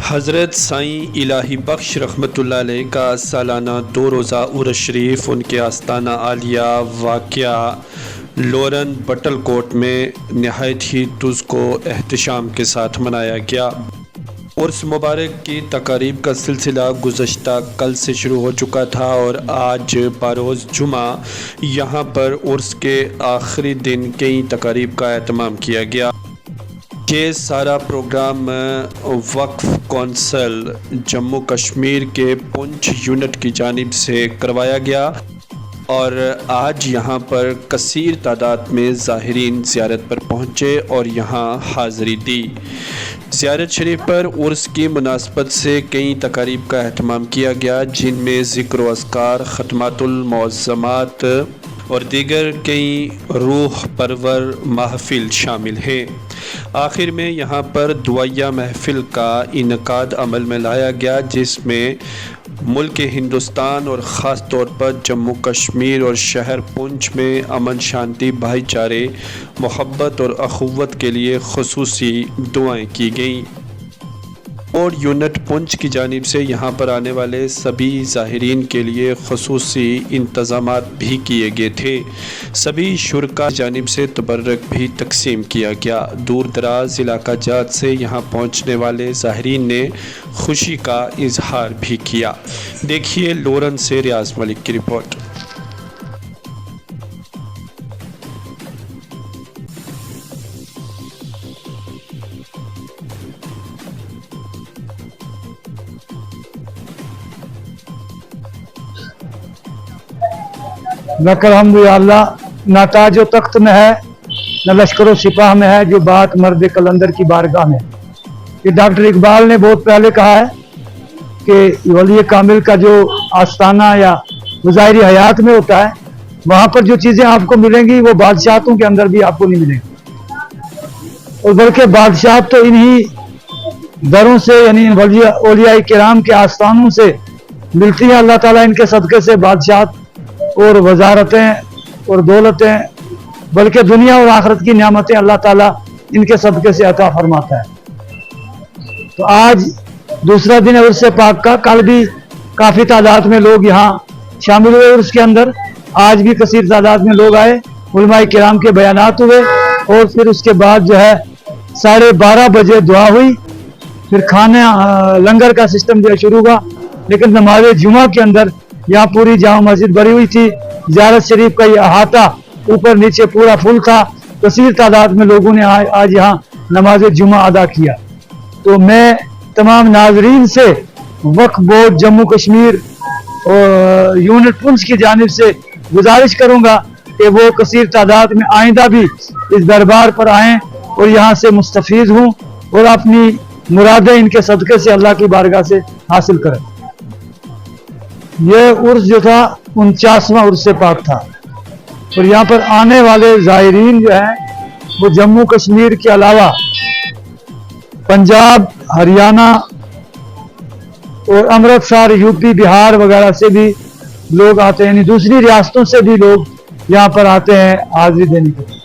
حضرت سائیں الہی بخش رحمۃ اللہ علیہ کا سالانہ 2 روزہ عرس شریف ان کے آستانہ عالیہ واقع لورن بٹل کوٹ میں نہایت ہی تزک و احتشام کے ساتھ منایا گیا۔ عرس مبارک کی تقاریب کا سلسلہ گزشتہ کل سے شروع ہو چکا تھا اور آج بروز جمعہ یہاں پر عرس کے آخری دن کئی تقاریب کا اہتمام کیا گیا۔ یہ سارا پروگرام وقف کونسل جموں کشمیر کے پونچھ یونٹ کی جانب سے کروایا گیا اور آج یہاں پر کثیر تعداد میں زائرین زیارت پر پہنچے اور یہاں حاضری دی۔ زیارت شریف پر عرس کی مناسبت سے کئی تقاریب کا اہتمام کیا گیا، جن میں ذکر و اذکار، ختمات المعظمات اور دیگر کئی روح پرور محفل شامل ہیں۔ آخر میں یہاں پر دعائیہ محفل کا انعقاد عمل میں لایا گیا، جس میں ملک ہندوستان اور خاص طور پر جموں کشمیر اور شہر پونچھ میں امن، شانتی، بھائی چارے، محبت اور اخوت کے لیے خصوصی دعائیں کی گئیں۔ اور یونٹ پونچھ کی جانب سے یہاں پر آنے والے سبھی زائرین کے لیے خصوصی انتظامات بھی کیے گئے تھے۔ سبھی شرکاء کی جانب سے تبرک بھی تقسیم کیا گیا۔ دور دراز علاقہ جات سے یہاں پہنچنے والے زائرین نے خوشی کا اظہار بھی کیا۔ دیکھیے لورن سے ریاض ملک کی رپورٹ۔ لک الحمد للہ، نہ تاج و تخت میں ہے نہ لشکر و سپاہ میں ہے جو بات مرد کلندر کی بارگاہ میں۔ یہ ڈاکٹر اقبال نے بہت پہلے کہا ہے کہ ولی کامل کا جو آستانہ یا ظاہری حیات میں ہوتا ہے، وہاں پر جو چیزیں آپ کو ملیں گی وہ بادشاہتوں کے اندر بھی آپ کو نہیں ملیں گی، اور بلکہ بادشاہت تو انہی دروں سے یعنی اولیاء کرام کے آستانوں سے ملتی ہیں۔ اللہ تعالیٰ ان کے صدقے سے بادشاہت اور وزارتیں اور دولتیں، بلکہ دنیا اور آخرت کی نعمتیں اللہ تعالیٰ ان کے صدقے سے عطا فرماتا ہے۔ تو آج دوسرا دن ہے عرس پاک کا۔ کل بھی کافی تعداد میں لوگ یہاں شامل ہوئے عرس کے اندر، آج بھی کثیر تعداد میں لوگ آئے، علماء کرام کے بیانات ہوئے اور پھر اس کے بعد جو ہے 12:30 بجے دعا ہوئی، پھر کھانے لنگر کا سسٹم جو ہے شروع ہوا۔ لیکن نماز جمعہ کے اندر یہاں پوری جامع مسجد بھری ہوئی تھی، زیارت شریف کا یہ احاطہ اوپر نیچے پورا فل تھا، کثیر تعداد میں لوگوں نے آج یہاں نماز جمعہ ادا کیا۔ تو میں تمام ناظرین سے وقف بورڈ جموں کشمیر اور یونٹ پونچھ کی جانب سے گزارش کروں گا کہ وہ کثیر تعداد میں آئندہ بھی اس دربار پر آئیں اور یہاں سے مستفید ہوں اور اپنی مرادیں ان کے صدقے سے اللہ کی بارگاہ سے حاصل کریں۔ یہ عرس جو تھا 49واں عرس پاک تھا، اور یہاں پر آنے والے زائرین جو ہیں وہ جموں کشمیر کے علاوہ پنجاب، ہریانہ اور امرتسر، یو پی، بہار وغیرہ سے بھی لوگ آتے ہیں، یعنی دوسری ریاستوں سے بھی لوگ یہاں پر آتے ہیں حاضری دینے کے لیے۔